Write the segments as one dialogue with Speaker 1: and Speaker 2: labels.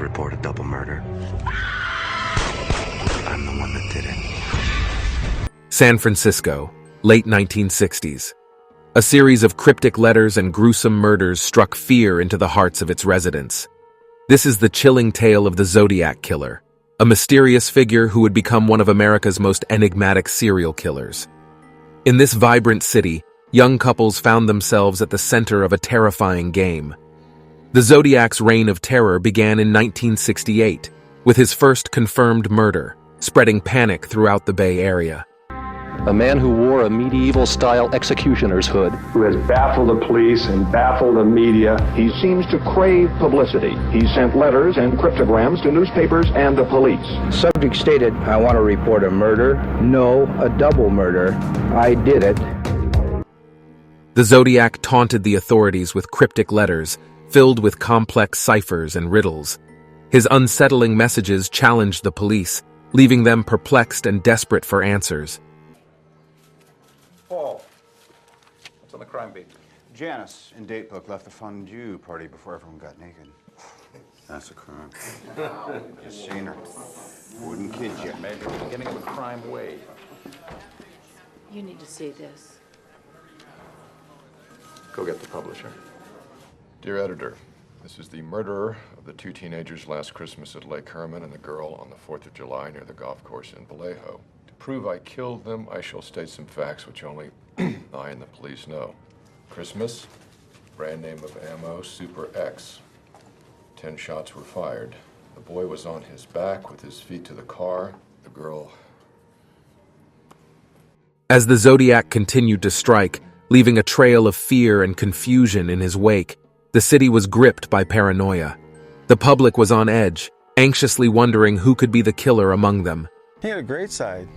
Speaker 1: report a double murder. I'm the one that did it.
Speaker 2: San Francisco, late 1960s. A series of cryptic letters and gruesome murders struck fear into the hearts of its residents. This is the chilling tale of the Zodiac Killer, a mysterious figure who would become one of America's most enigmatic serial killers. In this vibrant city, young couples found themselves at the center of a terrifying game. The Zodiac's reign of terror began in 1968, with his first confirmed murder, spreading panic throughout the Bay Area.
Speaker 3: A man who wore a medieval-style executioner's hood.
Speaker 4: Who has baffled the police and baffled the media.
Speaker 5: He seems to crave publicity. He sent letters and cryptograms to newspapers and the police.
Speaker 6: Subject stated, I want to report a murder. No, a double murder. I did it.
Speaker 2: The Zodiac taunted the authorities with cryptic letters, filled with complex ciphers and riddles. His unsettling messages challenged the police, leaving them perplexed and desperate for answers.
Speaker 7: Paul, what's on the crime beat?
Speaker 8: Janice in Datebook left the fondue party before everyone got naked. That's a crime. Just seen her. Wouldn't kid you.
Speaker 7: Maybe the beginning of a crime wave.
Speaker 9: You need to see this.
Speaker 7: Go get the publisher.
Speaker 10: Dear editor, this is the murderer of the two teenagers last Christmas at Lake Herman and the girl on the 4th of July near the golf course in Vallejo. To prove I killed them, I shall state some facts which only I and the police know. Christmas, brand name of ammo, Super X. 10 shots were fired. The boy was on his back with his feet to the car. The girl...
Speaker 2: As the Zodiac continued to strike, leaving a trail of fear and confusion in his wake, the city was gripped by paranoia. The public was on edge, anxiously wondering who could be the killer among them.
Speaker 11: He had a great side.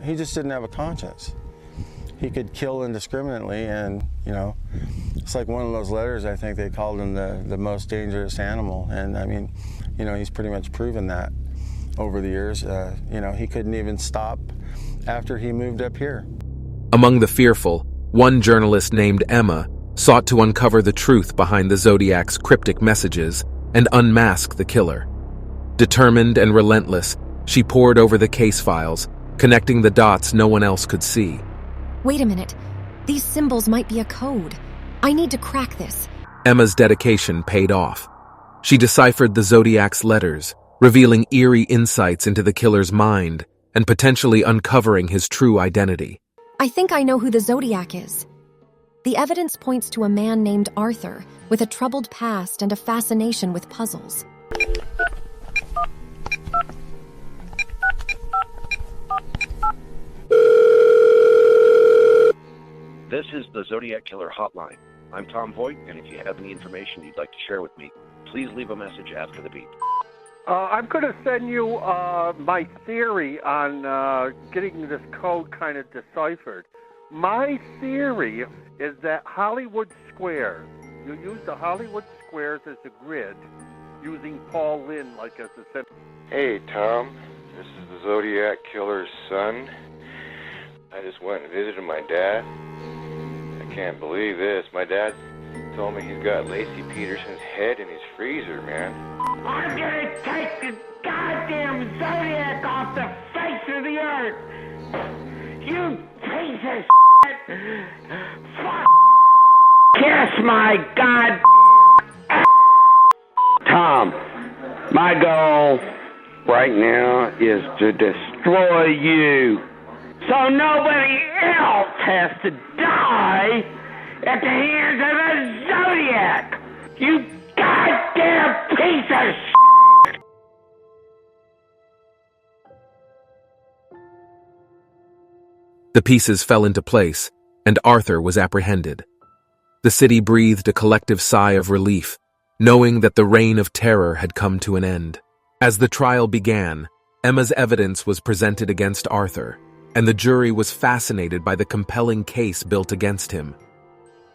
Speaker 11: He just didn't have a conscience. He could kill indiscriminately, and, you know, it's like one of those letters, I think they called him the most dangerous animal. And, I mean, you know, he's pretty much proven that over the years. You know, he couldn't even stop after he moved up here.
Speaker 2: Among the fearful, one journalist named Emma sought to uncover the truth behind the Zodiac's cryptic messages and unmask the killer. Determined and relentless, she pored over the case files, connecting the dots no one else could see.
Speaker 12: Wait a minute. These symbols might be a code. I need to crack this.
Speaker 2: Emma's dedication paid off. She deciphered the Zodiac's letters, revealing eerie insights into the killer's mind and potentially uncovering his true identity.
Speaker 12: I think I know who the Zodiac is. The evidence points to a man named Arthur, with a troubled past and a fascination with puzzles.
Speaker 13: This is the Zodiac Killer Hotline. I'm Tom Voigt, and if you have any information you'd like to share with me, please leave a message after the beep.
Speaker 14: I'm going to send you my theory on getting this code kind of deciphered. My theory is that Hollywood squares, you use the Hollywood squares as a grid, using Paul Lynde like as a center.
Speaker 15: Hey, Tom. This is the Zodiac Killer's son. I just went and visited my dad. I can't believe this. My dad told me he's got Lacey Peterson's head in his freezer, man.
Speaker 16: I'm gonna take the goddamn Zodiac off the face of the earth! You piece of shit! Fuck! Kiss my god!
Speaker 17: Tom, my goal right now is to destroy you.
Speaker 16: So nobody else has to die at the hands of the Zodiac! You goddamn piece of shit!
Speaker 2: The pieces fell into place, and Arthur was apprehended. The city breathed a collective sigh of relief, knowing that the reign of terror had come to an end. As the trial began, Emma's evidence was presented against Arthur, and the jury was fascinated by the compelling case built against him.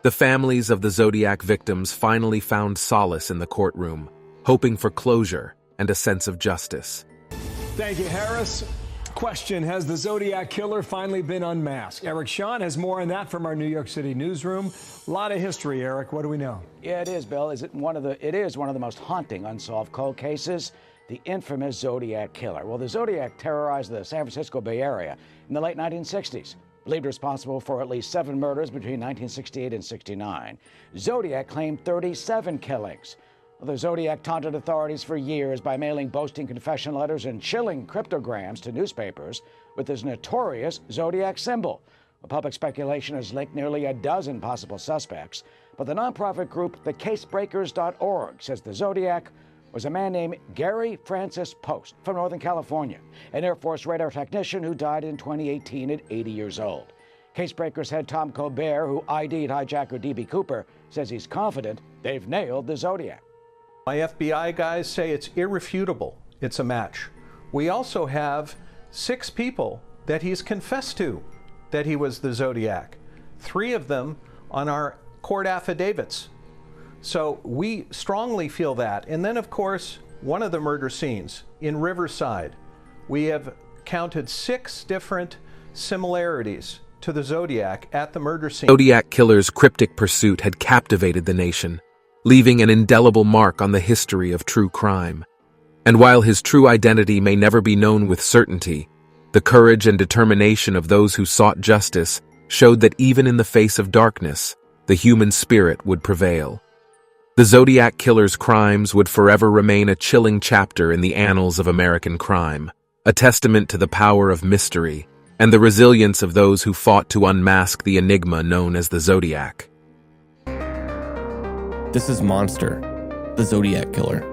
Speaker 2: The families of the Zodiac victims finally found solace in the courtroom, hoping for closure and a sense of justice.
Speaker 18: Thank you, Harris. Question, has the Zodiac killer finally been unmasked? Eric Shawn has more on that from our New York City newsroom. A lot of history, Eric. What do we know?
Speaker 19: Yeah, it is, Bill. It is one of the most haunting unsolved cold cases, the infamous Zodiac killer. Well, the Zodiac terrorized the San Francisco Bay Area in the late 1960s. Believed responsible for at least 7 murders between 1968 and 69. Zodiac claimed 37 killings. Well, the Zodiac taunted authorities for years by mailing boasting confession letters and chilling cryptograms to newspapers with his notorious Zodiac symbol. The public speculation has linked nearly a dozen possible suspects, but the nonprofit group thecasebreakers.org says the Zodiac was a man named Gary Francis Post from Northern California, an Air Force radar technician who died in 2018 at 80 years old. Casebreakers head Tom Colbert, who ID'd hijacker D.B. Cooper, says he's confident they've nailed the Zodiac.
Speaker 20: My FBI guys say it's irrefutable. It's a match. We also have 6 people that he's confessed to that he was the Zodiac. 3 of them on our court affidavits. So we strongly feel that. And then, of course, one of the murder scenes in Riverside, we have counted 6 different similarities to the Zodiac at the murder scene.
Speaker 2: Zodiac killer's cryptic pursuit had captivated the nation, leaving an indelible mark on the history of true crime. And while his true identity may never be known with certainty, the courage and determination of those who sought justice showed that even in the face of darkness, the human spirit would prevail. The Zodiac killer's crimes would forever remain a chilling chapter in the annals of American crime, a testament to the power of mystery and the resilience of those who fought to unmask the enigma known as the Zodiac.
Speaker 21: This is Monster, the Zodiac Killer.